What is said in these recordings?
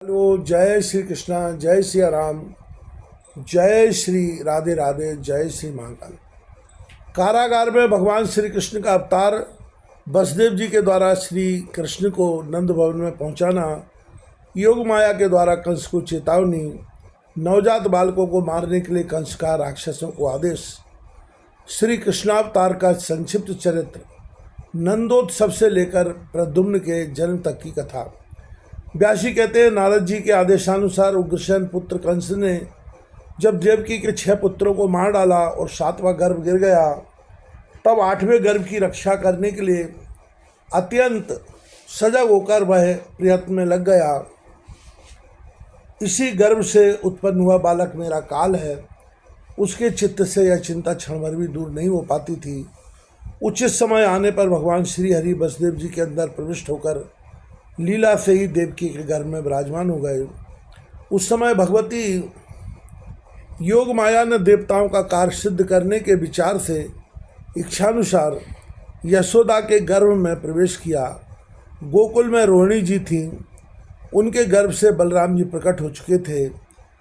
Hello, जय श्री कृष्णा, जय सिया राम, जय श्री राधे राधे, जय श्री महाकाल। कारागार में भगवान श्री कृष्ण का अवतार वसुदेव जी के द्वारा श्री कृष्ण को नंद भवन में पहुंचाना, योग माया के द्वारा कंस को चेतावनी, नवजात बालकों को मारने के लिए कंस का राक्षसों को आदेश, श्री कृष्णावतार का संक्षिप्त चरित्र, नंदोत्सव से लेकर प्रद्युम्न के जन्म तक की कथा। व्यासी कहते हैं, नारद जी के आदेशानुसार उग्रसेन पुत्र कंस ने जब देवकी के 6 पुत्रों को मार डाला और 7वां गर्भ गिर गया, तब 8वें गर्भ की रक्षा करने के लिए अत्यंत सजग होकर वह प्रयत्न में लग गया। इसी गर्भ से उत्पन्न हुआ बालक मेरा काल है। उसके चित्त से यह चिंता क्षण भर भी दूर नहीं हो पाती थी। उचित समय आने पर भगवान श्री हरि वसुदेव जी के अंदर प्रविष्ट होकर लीला से ही देवकी के गर्भ में विराजमान हो गए। उस समय भगवती योग माया ने देवताओं का कार्य सिद्ध करने के विचार से इच्छानुसार यशोदा के गर्भ में प्रवेश किया। गोकुल में रोहिणी जी थीं, उनके गर्भ से बलराम जी प्रकट हो चुके थे।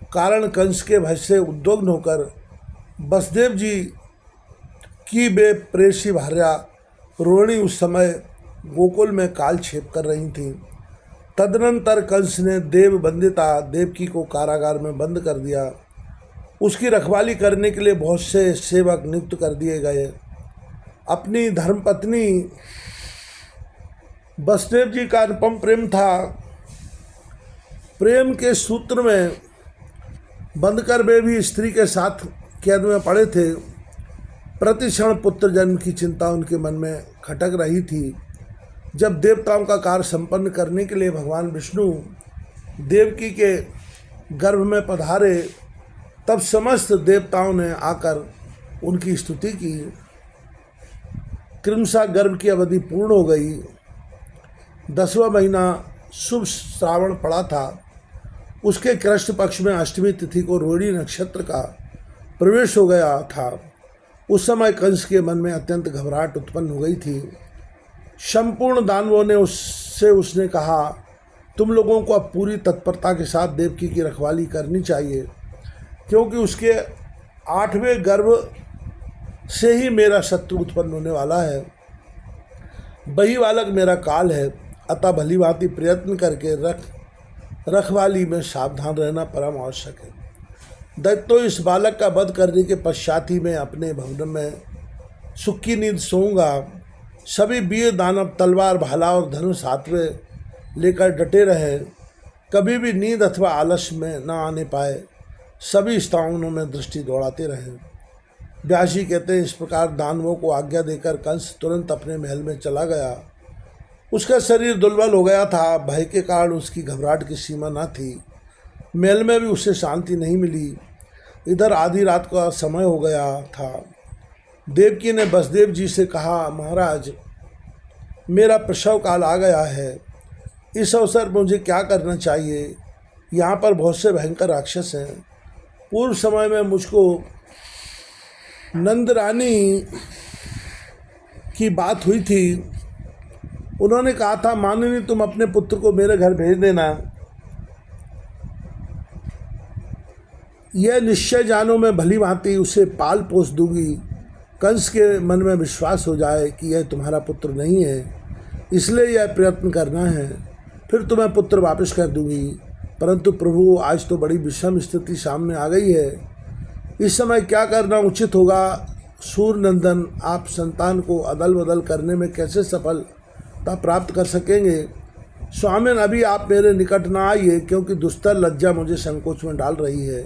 कारण कंस के भय से उद्विग्न होकर वसुदेव जी की वे प्रेयसी भार्या रोहिणी उस समय गोकुल में कालक्षेप कर रही थीं। तदनंतर कंस ने देव बंदिता देवकी को कारागार में बंद कर दिया। उसकी रखवाली करने के लिए बहुत से सेवक नियुक्त कर दिए गए। अपनी धर्मपत्नी वसुदेव जी का अनुपम प्रेम था। प्रेम के सूत्र में बंधकर वे भी स्त्री के साथ कैद में पड़े थे। प्रतिक्षण पुत्र जन्म की चिंता उनके मन में खटक रही थी। जब देवताओं का कार्य संपन्न करने के लिए भगवान विष्णु देवकी के गर्भ में पधारे, तब समस्त देवताओं ने आकर उनकी स्तुति की। क्रमशः गर्भ की अवधि पूर्ण हो गई। 10वां महीना शुभ श्रावण पड़ा था। उसके कृष्ण पक्ष में अष्टमी तिथि को रोहिणी नक्षत्र का प्रवेश हो गया था। उस समय कंस के मन में अत्यंत घबराहट उत्पन्न हो गई थी। संपूर्ण दानवों ने उसने कहा, तुम लोगों को अब पूरी तत्परता के साथ देवकी की रखवाली करनी चाहिए, क्योंकि उसके 8वें गर्भ से ही मेरा शत्रु उत्पन्न होने वाला है। वही बालक मेरा काल है। अतः भली भांति प्रयत्न करके रखवाली में सावधान रहना परम आवश्यक है। दैत्यों, इस बालक का वध करने के पश्चात ही मैं अपने भवन में सुख की नींद सोऊंगा। सभी वीर दानव तलवार, भाला और धनुष हाथ में लेकर डटे रहे, कभी भी नींद अथवा आलस्य में न आने पाए। सभी स्थानों में दृष्टि दौड़ाते रहे। व्यासी कहते हैं, इस प्रकार दानवों को आज्ञा देकर कंस तुरंत अपने महल में चला गया। उसका शरीर दुर्बल हो गया था। भय के कारण उसकी घबराहट की सीमा न थी। महल में भी उसे शांति नहीं मिली। इधर आधी रात का समय हो गया था। देवकी ने वसुदेव जी से कहा, महाराज, मेरा प्रसव काल आ गया है। इस अवसर पर मुझे क्या करना चाहिए? यहाँ पर बहुत से भयंकर राक्षस हैं। पूर्व समय में मुझको नंद रानी की बात हुई थी। उन्होंने कहा था, मानिनी, तुम अपने पुत्र को मेरे घर भेज देना। यह निश्चय जानो, मैं भली भांति उसे पाल पोस दूंगी। कंस के मन में विश्वास हो जाए कि यह तुम्हारा पुत्र नहीं है, इसलिए यह प्रयत्न करना है। फिर तुम्हें पुत्र वापस कर दूंगी। परंतु प्रभु, आज तो बड़ी विषम स्थिति सामने आ गई है। इस समय क्या करना उचित होगा? सूर्यनंदन, आप संतान को अदल बदल करने में कैसे सफलता प्राप्त कर सकेंगे? स्वामिन, अभी आप मेरे निकट न आइए, क्योंकि दुस्तर लज्जा मुझे संकोच में डाल रही है।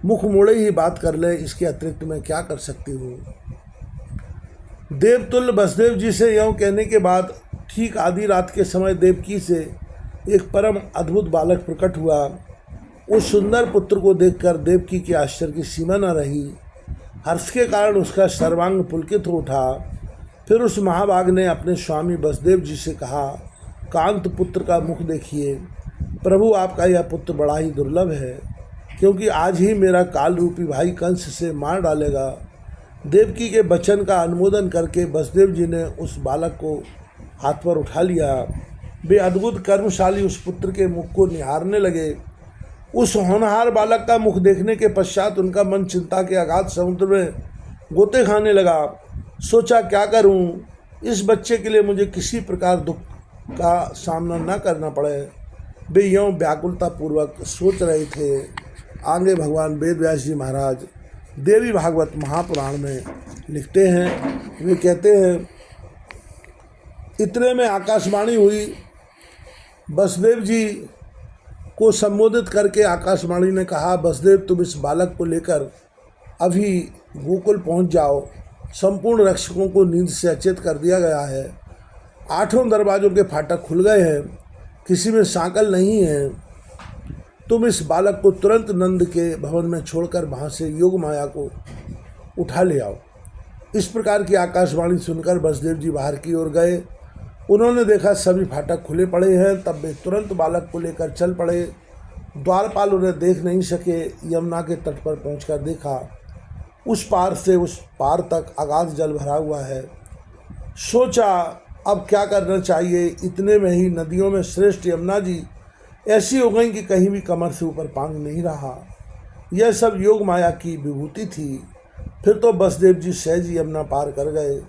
मुख मोड़े ही बात कर ले, इसके अतिरिक्त मैं क्या कर सकती हूँ? देवतुल्य वसुदेव जी से यूँ कहने के बाद ठीक आधी रात के समय देवकी से एक परम अद्भुत बालक प्रकट हुआ। उस सुंदर पुत्र को देखकर देवकी के आश्चर्य की सीमा न रही। हर्ष के कारण उसका सर्वांग पुलकित हो उठा। फिर उस महाभाग ने अपने स्वामी वसुदेव जी से कहा, कांत पुत्र का मुख देखिए। प्रभु, आपका यह पुत्र बड़ा ही दुर्लभ है, क्योंकि आज ही मेरा काल रूपी भाई कंस से मार डालेगा। देवकी के वचन का अनुमोदन करके वसुदेव जी ने उस बालक को हाथ पर उठा लिया। वे अद्भुत कर्मशाली उस पुत्र के मुख को निहारने लगे। उस होनहार बालक का मुख देखने के पश्चात उनका मन चिंता के अगाध समुद्र में गोते खाने लगा। सोचा, क्या करूं, इस बच्चे के लिए मुझे किसी प्रकार दुख का सामना न करना पड़े। वे यों व्याकुलता पूर्वक सोच रहे थे। आगे भगवान वेद व्यास जी महाराज देवी भागवत महापुराण में लिखते हैं, वे कहते हैं, इतने में आकाशवाणी हुई। वसुदेव जी को संबोधित करके आकाशवाणी ने कहा, वसुदेव तुम इस बालक को लेकर अभी गोकुल पहुंच जाओ। संपूर्ण रक्षकों को नींद से अचेत कर दिया गया है। 8 दरवाजों के फाटक खुल गए हैं, किसी में सांकल नहीं है। तुम इस बालक को तुरंत नंद के भवन में छोड़कर वहाँ से योग माया को उठा ले आओ। इस प्रकार की आकाशवाणी सुनकर वसुदेव जी बाहर की ओर गए। उन्होंने देखा सभी फाटक खुले पड़े हैं। तब वे तुरंत बालक को लेकर चल पड़े। द्वारपाल उन्हें देख नहीं सके। यमुना के तट पर पहुंचकर देखा, उस पार से उस पार तक अगाध जल भरा हुआ है। सोचा, अब क्या करना चाहिए। इतने में ही नदियों में श्रेष्ठ यमुना जी ऐसी हो गई कि कहीं भी कमर से ऊपर पांग नहीं रहा। यह सब योग माया की विभूति थी। फिर तो वसुदेव जी सहज यमुना पार कर गए।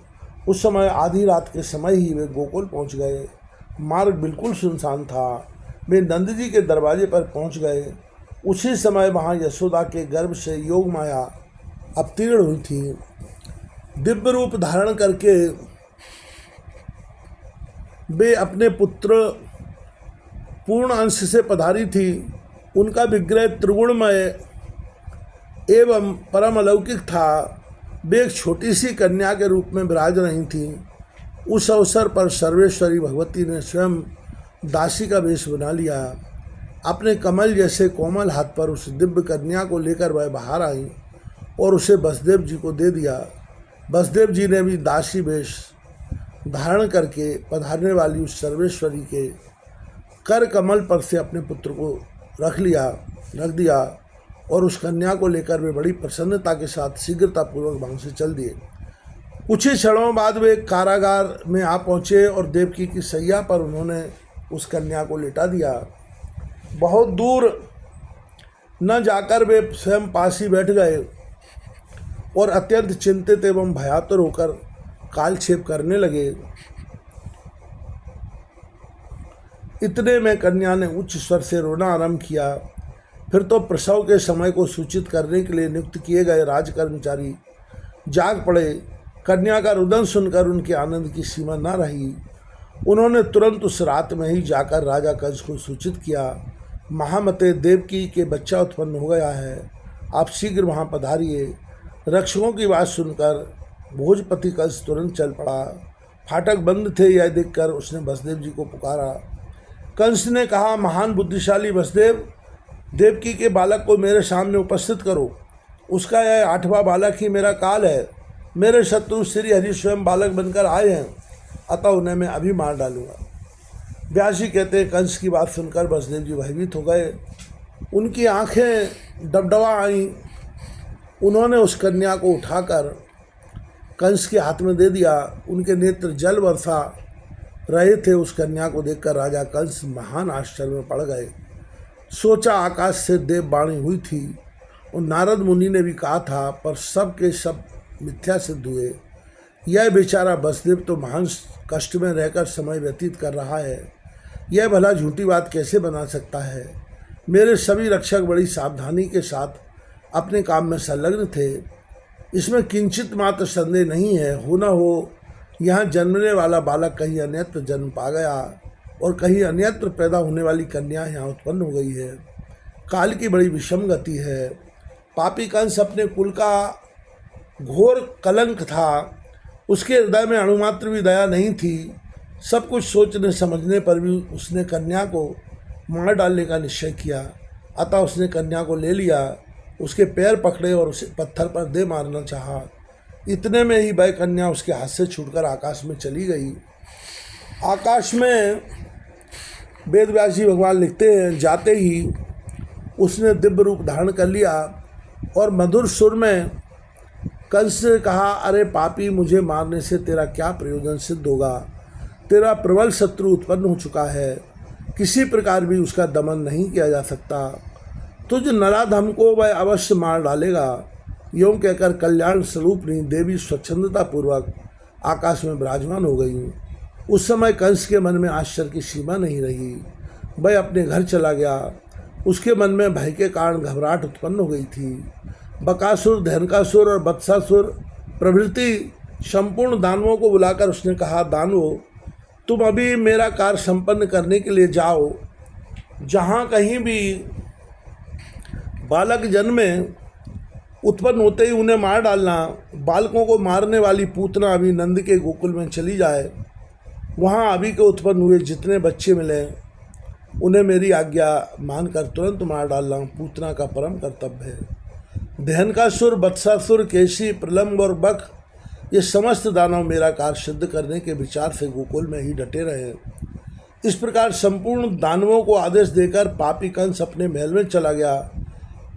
उस समय आधी रात के समय ही वे गोकुल पहुंच गए। मार्ग बिल्कुल सुनसान था। वे नंद जी के दरवाजे पर पहुंच गए। उसी समय वहां यशोदा के गर्भ से योग माया अवतीर्ण हुई थी। दिव्य रूप धारण करके वे अपने पुत्र पूर्ण अंश से पधारी थी। उनका विग्रह त्रिगुणमय एवं परम अलौकिक था। वे एक छोटी सी कन्या के रूप में विराज रही थी। उस अवसर पर सर्वेश्वरी भगवती ने स्वयं दासी का वेश बना लिया। अपने कमल जैसे कोमल हाथ पर उस दिव्य कन्या को लेकर वह बाहर आई और उसे वसुदेव जी को दे दिया। वसुदेव जी ने भी दासी वेश धारण करके पधारने वाली उस सर्वेश्वरी के कर कमल पर से अपने पुत्र को रख दिया और उस कन्या को लेकर वे बड़ी प्रसन्नता के साथ शीघ्रतापूर्वक वहाँ से चल दिए। कुछ ही क्षणों बाद वे कारागार में आ पहुँचे और देवकी की सैया पर उन्होंने उस कन्या को लिटा दिया। बहुत दूर न जाकर वे स्वयं पास ही बैठ गए और अत्यंत चिंतित एवं भयातुर होकर कालक्षेप करने लगे। इतने में कन्या ने उच्च स्वर से रोना आरंभ किया। फिर तो प्रसव के समय को सूचित करने के लिए नियुक्त किए गए राजकर्मचारी जाग पड़े। कन्या का रुदन सुनकर उनके आनंद की सीमा न रही। उन्होंने तुरंत उस रात में ही जाकर राजा कंस को सूचित किया, महामते देवकी के बच्चा उत्पन्न हो गया है, आप शीघ्र वहाँ पधारिए। रक्षकों की बात सुनकर भोजपति कंस तुरंत चल पड़ा। फाटक बंद थे, यह देखकर उसने वसुदेव जी को पुकारा। कंस ने कहा, महान बुद्धिशाली वसुदेव, देवकी के बालक को मेरे सामने उपस्थित करो। उसका यह 8वां बालक ही मेरा काल है। मेरे शत्रु श्री हरि स्वयं बालक बनकर आए हैं, अतः उन्हें मैं अभी मार डालूंगा। व्यास जी कहते हैं, कंस की बात सुनकर वसुदेव जी भयभीत हो गए। उनकी आंखें डबडबा आईं। उन्होंने उस कन्या को उठाकर कंस के हाथ में दे दिया। उनके नेत्र जल वर्षा रहे थे। उस कन्या को देखकर राजा कंस महान आश्चर्य में पड़ गए। सोचा, आकाश से देववाणी हुई थी और नारद मुनि ने भी कहा था, पर सब के सब मिथ्या सिद्ध हुए। यह बेचारा वसुदेव तो महान कष्ट में रहकर समय व्यतीत कर रहा है। यह भला झूठी बात कैसे बना सकता है। मेरे सभी रक्षक बड़ी सावधानी के साथ अपने काम में संलग्न थे। इसमें किंचित मात्र संदेह नहीं है। हो न हो यहाँ जन्मने वाला बालक कहीं अन्यत्र जन्म पा गया और कहीं अन्यत्र पैदा होने वाली कन्या यहाँ उत्पन्न हो गई है। काल की बड़ी विषम गति है। पापी कंस अपने कुल का घोर कलंक था। उसके हृदय में अणुमात्र भी दया नहीं थी। सब कुछ सोचने समझने पर भी उसने कन्या को मार डालने का निश्चय किया। अतः उसने कन्या को ले लिया, उसके पैर पकड़े और उसे पत्थर पर दे मारना चाहा। इतने में ही वह कन्या उसके हाथ से छूटकर आकाश में चली गई। आकाश में वेद व्यास जी भगवान लिखते हैं, जाते ही उसने दिव्य रूप धारण कर लिया और मधुर सुर में कंस ने कहा, अरे पापी, मुझे मारने से तेरा क्या प्रयोजन सिद्ध होगा। तेरा प्रबल शत्रु उत्पन्न हो चुका है, किसी प्रकार भी उसका दमन नहीं किया जा सकता। तुझ नराधम को वह अवश्य मार डालेगा। यूँ कहकर कल्याण स्वरूपनी देवी स्वच्छंदता पूर्वक आकाश में विराजमान हो गई। उस समय कंस के मन में आश्चर्य की सीमा नहीं रही। वह अपने घर चला गया। उसके मन में भय के कारण घबराहट उत्पन्न हो गई थी। बकासुर, धैनकासुर और बत्सासुर प्रभृति संपूर्ण दानवों को बुलाकर उसने कहा, दानवों, तुम अभी मेरा कार्य संपन्न करने के लिए जाओ। जहाँ कहीं भी बालक जन्मे उत्पन्न होते ही उन्हें मार डालना। बालकों को मारने वाली पूतना अभी नंद के गोकुल में चली जाए। वहाँ अभी के उत्पन्न हुए जितने बच्चे मिले उन्हें मेरी आज्ञा मानकर तुरंत मार डालना पूतना का परम कर्तव्य है। धैनकासुर, बत्सासुर, केशी, प्रलम्ब और बक ये समस्त दानव मेरा कार्य सिद्ध करने के विचार से गोकुल में ही डटे रहे। इस प्रकार संपूर्ण दानवों को आदेश देकर पापी कंस अपने महल में चला गया।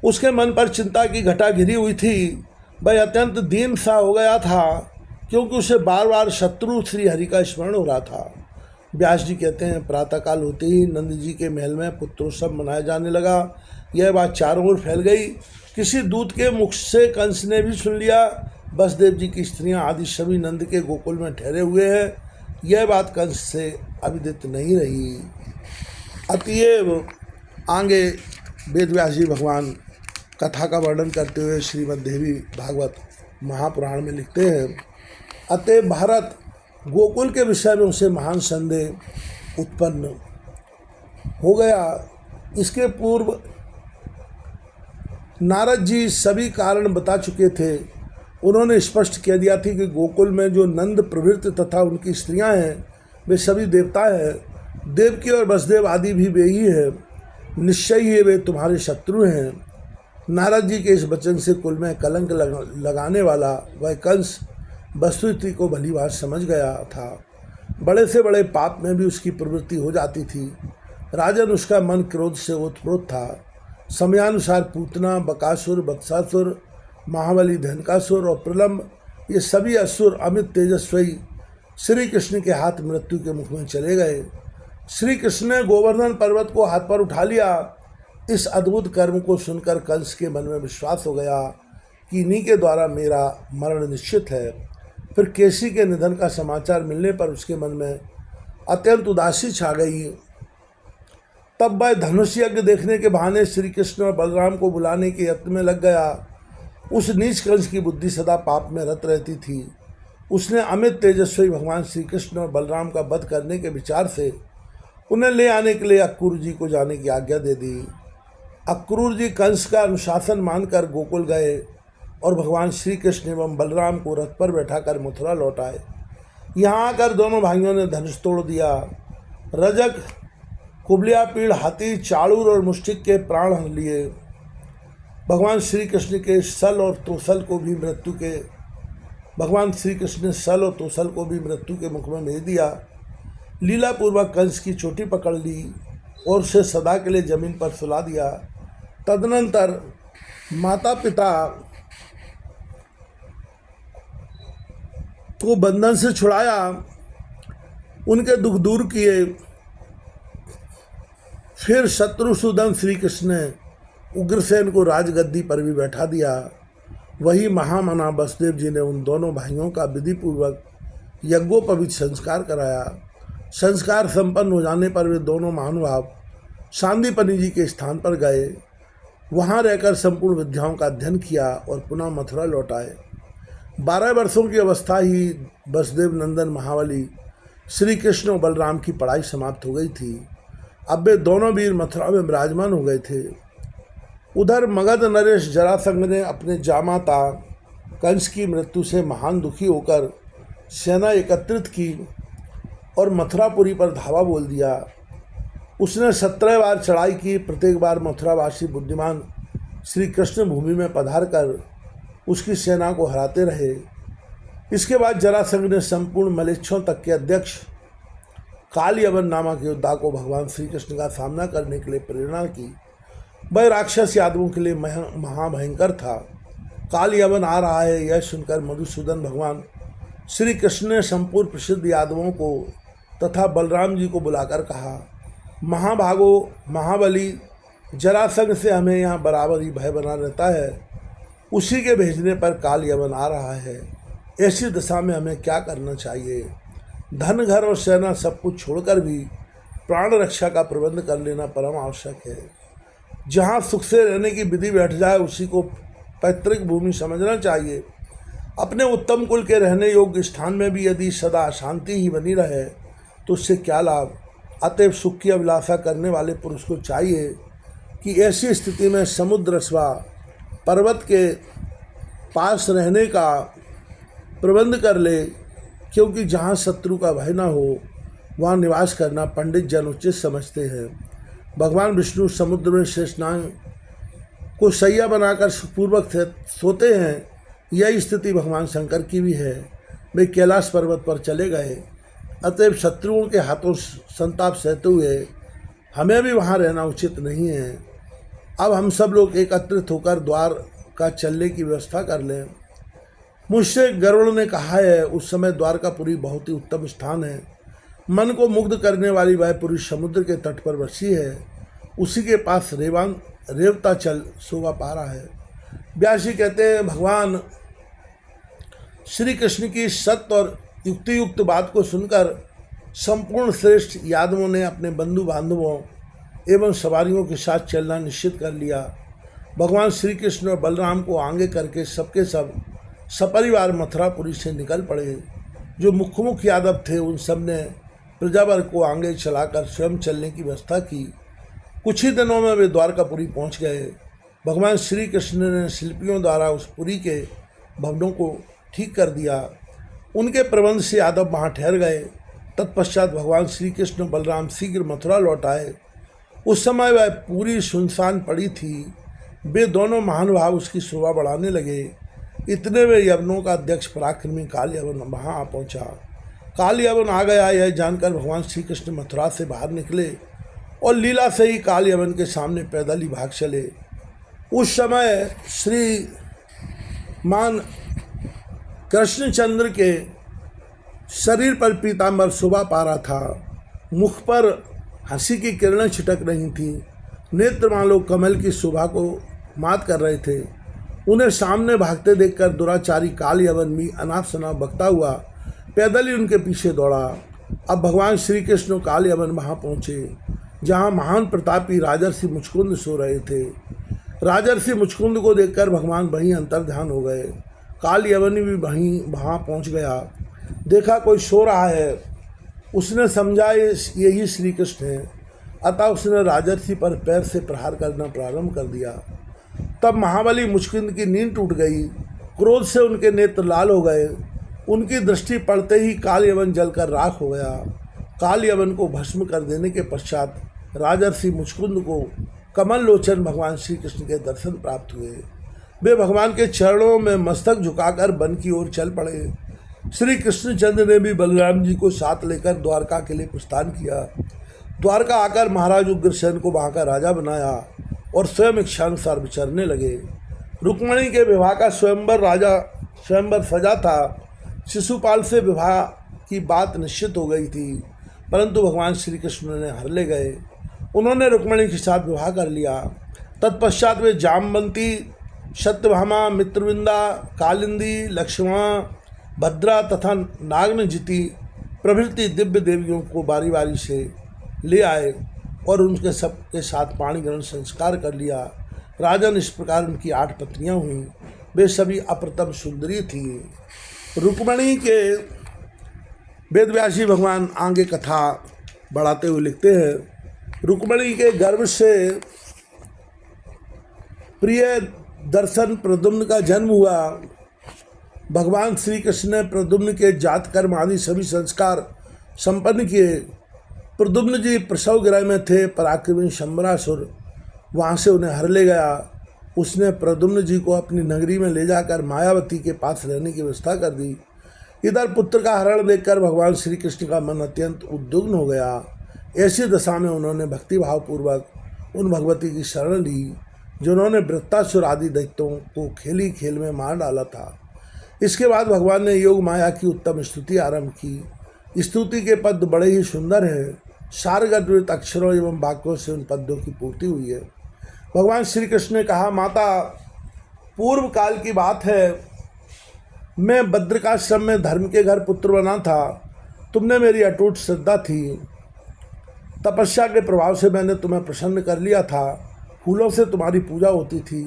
उसके मन पर चिंता की घटा घिरी हुई थी। वह अत्यंत दीन सा हो गया था क्योंकि उसे बार बार शत्रु श्री हरि का स्मरण हो रहा था। व्यास जी कहते हैं, प्रातःकाल होते ही नंद जी के महल में पुत्रोत्सव मनाया जाने लगा। यह बात चारों ओर फैल गई। किसी दूत के मुख से कंस ने भी सुन लिया। वसुदेव जी की स्त्रियां आदि सभी नंद के गोकुल में ठहरे हुए हैं। यह बात कंस से अविदित नहीं रही। अतएव आगे वेदव्यास जी भगवान कथा का वर्णन करते हुए श्रीमद्देवी भागवत महापुराण में लिखते हैं, अतएव भारत गोकुल के विषय में उसे महान संदेह उत्पन्न हो गया। इसके पूर्व नारद जी सभी कारण बता चुके थे। उन्होंने स्पष्ट कह दिया थी कि गोकुल में जो नंद प्रभृति तथा उनकी स्त्रियां हैं वे सभी देवता हैं। देवकी और वसुदेव आदि भी वे ही है। निश्चय ही वे तुम्हारे शत्रु हैं। नारद जी के इस वचन से कुल में कलंक लगाने वाला वह कंस वस्तुस्थिति को भली बात समझ गया था। बड़े से बड़े पाप में भी उसकी प्रवृत्ति हो जाती थी। राजन उसका मन क्रोध से ओतप्रोत था। समयानुसार पूतना, बकासुर, बत्सासुर, महाबली, धनकासुर और प्रलम्ब ये सभी असुर अमित तेजस्वी श्री कृष्ण के हाथ मृत्यु के मुख में चले गए। श्री कृष्ण ने गोवर्धन पर्वत को हाथ पर उठा लिया। इस अद्भुत कर्म को सुनकर कंस के मन में विश्वास हो गया कि इन्हीं के द्वारा मेरा मरण निश्चित है। फिर केसी के निधन का समाचार मिलने पर उसके मन में अत्यंत उदासी छा गई। तब वह धनुष यज्ञ देखने के बहाने श्री कृष्ण और बलराम को बुलाने के यत्न में लग गया। उस नीच कंस की बुद्धि सदा पाप में रत रहती थी। उसने अमित तेजस्वी भगवान श्री कृष्ण और बलराम का वध करने के विचार से उन्हें ले आने के लिए अक्रूर जी को जाने की आज्ञा दे दी। अक्रूर जी कंस का अनुशासन मानकर गोकुल गए और भगवान श्री कृष्ण एवं बलराम को रथ पर बैठाकर मथुरा लौट आए। यहाँ आकर दोनों भाइयों ने धनुष तोड़ दिया। रजक, कुबलिया पीड़, हाथी, चाड़ूर और मुष्टिक के प्राण हर लिए। भगवान श्री कृष्ण के सल और तोसल को भी मृत्यु के मुख में भेज दिया। लीलापूर्वक कंस की चोटी पकड़ ली और उसे सदा के लिए जमीन पर सुला दिया। तदनंतर माता पिता को बंधन से छुड़ाया, उनके दुख दूर किए। फिर शत्रुसूदन श्री कृष्ण ने उग्रसेन को राजगद्दी पर भी बैठा दिया। वही महामना वसुदेव जी ने उन दोनों भाइयों का विधिपूर्वक यज्ञोपवीत संस्कार कराया। संस्कार संपन्न हो जाने पर वे दोनों महानुभाव सांदीपनि जी के स्थान पर गए। वहाँ रहकर संपूर्ण विद्याओं का अध्ययन किया और पुनः मथुरा लौट आए। 12 वर्षों की अवस्था ही वसुदेव नंदन महाबली श्री कृष्ण और बलराम की पढ़ाई समाप्त हो गई थी। अब वे दोनों वीर मथुरा में विराजमान हो गए थे। उधर मगध नरेश जरासंध ने अपने जामाता कंस की मृत्यु से महान दुखी होकर सेना एकत्रित की और मथुरापुरी पर धावा बोल दिया। उसने 17 बार चढ़ाई की। प्रत्येक बार मथुरावासी बुद्धिमान श्री कृष्ण भूमि में पधार कर उसकी सेना को हराते रहे। इसके बाद जरासंध ने संपूर्ण मलेच्छों तक के अध्यक्ष कालयवन नामक योद्धा को भगवान श्री कृष्ण का सामना करने के लिए प्रेरणा की। वह राक्षस यादवों के लिए महाभयंकर था। कालयवन आ रहा है यह सुनकर मधुसूदन भगवान श्री कृष्ण ने संपूर्ण प्रसिद्ध यादवों को तथा बलराम जी को बुलाकर कहा, महाभागो महाबली जरासंध से हमें यहाँ बराबर ही भय बना रहता है, उसी के भेजने पर काल यवन आ रहा है। ऐसी दशा में हमें क्या करना चाहिए? धन घर और सेना सब कुछ छोड़कर भी प्राण रक्षा का प्रबंध कर लेना परम आवश्यक है। जहाँ सुख से रहने की विधि बैठ जाए उसी को पैतृक भूमि समझना चाहिए। अपने उत्तम कुल के रहने योग्य स्थान में भी यदि सदा शांति ही बनी रहे तो उससे क्या लाभ? अतएव सुख की अभिलाषा करने वाले पुरुष को चाहिए कि ऐसी स्थिति में समुद्र अथवा पर्वत के पास रहने का प्रबंध कर ले, क्योंकि जहाँ शत्रु का भय न हो वहाँ निवास करना पंडित जन उचित समझते हैं। भगवान विष्णु समुद्र में शेषनाग को सैया बनाकर सुखपूर्वक सोते हैं। यही स्थिति भगवान शंकर की भी है। वे कैलाश पर्वत पर चले गए। अतएव शत्रुओं के हाथों संताप सहते हुए हमें भी वहाँ रहना उचित नहीं है। अब हम सब लोग एकत्रित होकर द्वार का चलने की व्यवस्था कर लें। मुझसे गरुड़ ने कहा है, उस समय द्वारकापुरी बहुत ही उत्तम स्थान है। मन को मुग्ध करने वाली वह पुरी समुद्र के तट पर बसी है। उसी के पास रेवताचल शोभा पा रहा है। व्यास जी कहते हैं, भगवान श्री कृष्ण की सत्य और युक्तियुक्त बात को सुनकर संपूर्ण श्रेष्ठ यादवों ने अपने बंधु बांधवों एवं सवारियों के साथ चलना निश्चित कर लिया। भगवान श्री कृष्ण और बलराम को आगे करके सबके सब सपरिवार मथुरापुरी से निकल पड़े। जो मुख्य यादव थे उन सब ने प्रजावर को आगे चलाकर स्वयं चलने की व्यवस्था की। कुछ ही दिनों में वे द्वारकापुरी पहुंच गए। भगवान श्री कृष्ण ने शिल्पियों द्वारा उस पुरी के भवनों को ठीक कर दिया। उनके प्रबंध से यादव वहाँ ठहर गए। तत्पश्चात भगवान श्री कृष्ण बलराम शीघ्र मथुरा लौट आए। उस समय वह पूरी सुनसान पड़ी थी। वे दोनों महानुभाव उसकी शोभा बढ़ाने लगे। इतने में यवनों का अध्यक्ष पराक्रमी काल यवन वहाँ आ पहुँचा। काल यवन आ गया यह जानकर भगवान श्री कृष्ण मथुरा से बाहर निकले और लीला से ही काल यवन के सामने पैदल ही भाग चले। उस समय श्री मान कृष्णचंद्र के शरीर पर पीताम्बर शोभा पा रहा था। मुख पर हंसी की किरणें छिटक रही थी। नेत्र मानो कमल की शोभा को मात कर रहे थे। उन्हें सामने भागते देखकर दुराचारी काल यवन भी अनाप शनाप बकता हुआ पैदल ही उनके पीछे दौड़ा। अब भगवान श्री कृष्ण काल यवन वहाँ पहुँचे जहाँ महान प्रतापी राजर्षि मुचकुंद सो रहे थे। राजर्षि मुचकुंद को देखकर भगवान वहीं अंतर्ध्यान हो गए। काल यवन भी वहाँ पहुँच गया। देखा कोई सो रहा है। उसने समझा यही श्री कृष्ण है। अतः उसने राजर्षि पर पैर से प्रहार करना प्रारंभ कर दिया। तब महाबली मुचकुंद की नींद टूट गई। क्रोध से उनके नेत्र लाल हो गए। उनकी दृष्टि पड़ते ही काल यवन जलकर राख हो गया। काल यवन को भस्म कर देने के पश्चात राजर्षि मुचकुंद को कमल लोचन भगवान श्री कृष्ण के दर्शन प्राप्त हुए। वे भगवान के चरणों में मस्तक झुकाकर वन की ओर चल पड़े। श्री कृष्णचंद्र ने भी बलराम जी को साथ लेकर द्वारका के लिए प्रस्थान किया। द्वारका आकर महाराज उग्रसेन को वहाँ का राजा बनाया और स्वयं इच्छानुसार विचरने लगे। रुक्मणी के विवाह का स्वयंवर सजा था। शिशुपाल से विवाह की बात निश्चित हो गई थी, परंतु भगवान श्री कृष्ण ने हर ले गए। उन्होंने रुक्मणी के साथ विवाह कर लिया। तत्पश्चात वे जामवंती, सत्यभामा, मित्रविंदा, कालिंदी, लक्ष्मणा, भद्रा तथा नागनजिति प्रभृति दिव्य देवियों को बारी बारी से ले आए और उनके सबके साथ पाणी ग्रहण संस्कार कर लिया। राजन इस प्रकार उनकी 8 पत्नियां हुईं। वे सभी अप्रतम सुंदरी थी। रुक्मणी के वेदव्यासी भगवान आगे कथा बढ़ाते हुए लिखते हैं, रुक्मणी के गर्भ से प्रिय दर्शन प्रद्युम्न का जन्म हुआ। भगवान श्री कृष्ण ने प्रद्युम्न के जात कर्म आदि सभी संस्कार संपन्न किए। प्रद्युम्न जी प्रसव गृह में थे। पराक्रमी शंबरासुर वहाँ से उन्हें हर ले गया। उसने प्रद्युम्न जी को अपनी नगरी में ले जाकर मायावती के पास रहने की व्यवस्था कर दी। इधर पुत्र का हरण देखकर भगवान श्री कृष्ण का मन अत्यंत उद्विग्न हो गया। ऐसी दशा में उन्होंने भक्तिभाव पूर्वक उन भगवती की शरण ली जिन्होंने वृत्तासुर आदि दैत्यों को खेली खेल में मार डाला था। इसके बाद भगवान ने योग माया की उत्तम स्तुति आरंभ की। स्तुति के पद बड़े ही सुंदर हैं, सारगत अक्षरों एवं वाक्यों से उन पद्यों की पूर्ति हुई है। भगवान श्री कृष्ण ने कहा, माता, पूर्व काल की बात है, मैं बद्रिकाश्रम में धर्म के घर पुत्र बना था। तुमने मेरी अटूट श्रद्धा थी, तपस्या के प्रभाव से मैंने तुम्हें प्रसन्न कर लिया था। फूलों से तुम्हारी पूजा होती थी।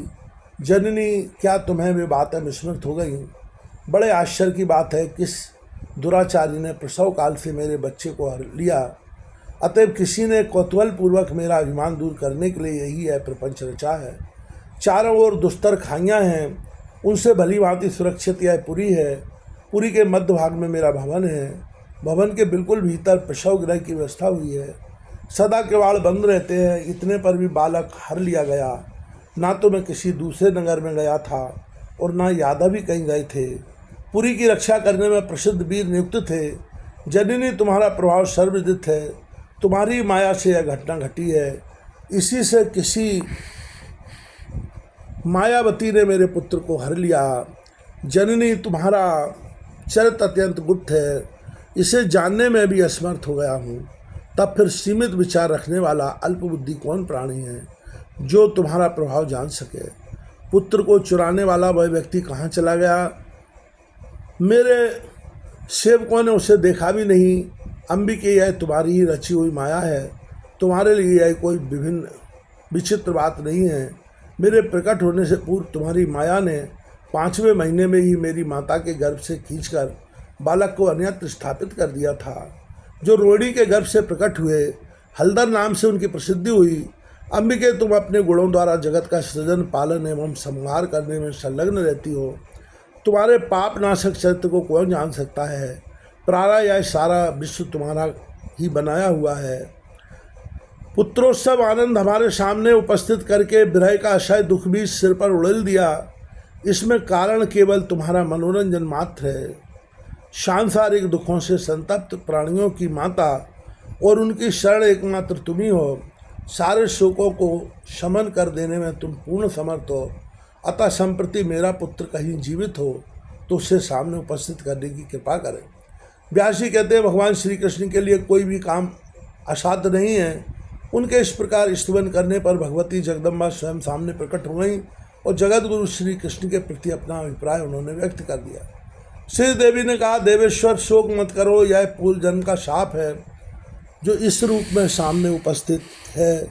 जननी, क्या तुम्हें वे बातें विस्मृत हो गई? बड़े आश्चर्य की बात है, किस दुराचारी ने प्रसव काल से मेरे बच्चे को हर लिया। अतएव किसी ने कौतूहल पूर्वक मेरा अभिमान दूर करने के लिए यही है प्रपंच रचा है। चारों ओर दुस्तर खाइयाँ हैं, उनसे भली भांति सुरक्षित यह पुरी है। पुरी के मध्य भाग में मेरा भवन है। भवन के बिल्कुल भीतर प्रसव गृह की व्यवस्था हुई है। सदा किवाड़ बंद रहते हैं। इतने पर भी बालक हर लिया गया। ना तो मैं किसी दूसरे नगर में गया था और ना यादव भी कहीं गए थे। पुरी की रक्षा करने में प्रसिद्ध वीर नियुक्त थे। जननी, तुम्हारा प्रभाव सर्वविदित है। तुम्हारी माया से यह घटना घटी है। इसी से किसी मायावती ने मेरे पुत्र को हर लिया। जननी, तुम्हारा चरित्र अत्यंत गुप्त है, इसे जानने में भी असमर्थ हो गया हूँ। तब फिर सीमित विचार रखने वाला अल्पबुद्धि कौन प्राणी है जो तुम्हारा प्रभाव जान सके? पुत्र को चुराने वाला वह व्यक्ति कहाँ चला गया? मेरे सेवकों ने उसे देखा भी नहीं। अंबिके, यह तुम्हारी ही रची हुई माया है। तुम्हारे लिए यह कोई विचित्र बात नहीं है। मेरे प्रकट होने से पूर्व तुम्हारी माया ने 5वें महीने में ही मेरी माता के गर्भ से खींचकर बालक को अन्यत्र स्थापित कर दिया था। जो रोहिणी के गर्भ से प्रकट हुए, हलदर नाम से उनकी प्रसिद्धि हुई। अंबिके, तुम अपने गुणों द्वारा जगत का सृजन, पालन एवं संहार करने में संलग्न रहती हो। तुम्हारे पाप नाशक चरित्र को कौन जान सकता है? प्रारः यह सारा विश्व तुम्हारा ही बनाया हुआ है। पुत्रोत्सव आनंद हमारे सामने उपस्थित करके विरह का असह्य दुख भी सिर पर उड़ेल दिया। इसमें कारण केवल तुम्हारा मनोरंजन मात्र है। सांसारिक दुखों से संतप्त प्राणियों की माता और उनकी शरण एकमात्र तुम ही हो। सारे शोकों को शमन कर देने में तुम पूर्ण समर्थ हो। अतः संप्रति मेरा पुत्र कहीं जीवित हो तो उसे सामने उपस्थित करने की कृपा करें। व्यास जी कहते हैं, भगवान श्री कृष्ण के लिए कोई भी काम असाध्य नहीं है। उनके इस प्रकार स्तुवन करने पर भगवती जगदम्बा स्वयं सामने प्रकट हो गई और जगत गुरु श्री कृष्ण के प्रति अपना अभिप्राय उन्होंने व्यक्त कर दिया। श्री देवी ने कहा, देवेश्वर, शोक मत करो। यह पूर्व जन्म का शाप है जो इस रूप में सामने उपस्थित है।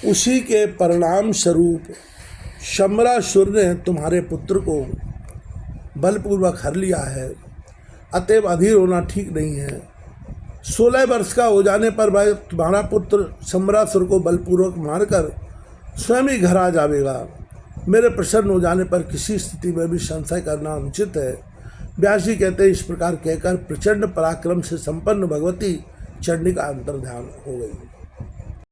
उसी के परिणाम स्वरूप शम्बरासुर ने तुम्हारे पुत्र को बलपूर्वक हर लिया है। अतएव अधीर होना ठीक नहीं है। 16 वर्ष का हो जाने पर वह तुम्हारा पुत्र शम्बरासुर को बलपूर्वक मारकर स्वयं ही घर आ जाएगा। मेरे प्रसन्न हो जाने पर किसी स्थिति में भी संशय करना अनुचित है। व्यास जी कहते हैं, इस प्रकार कहकर प्रचंड पराक्रम से संपन्न भगवती चंडिका अंतर्ध्यान हो गई।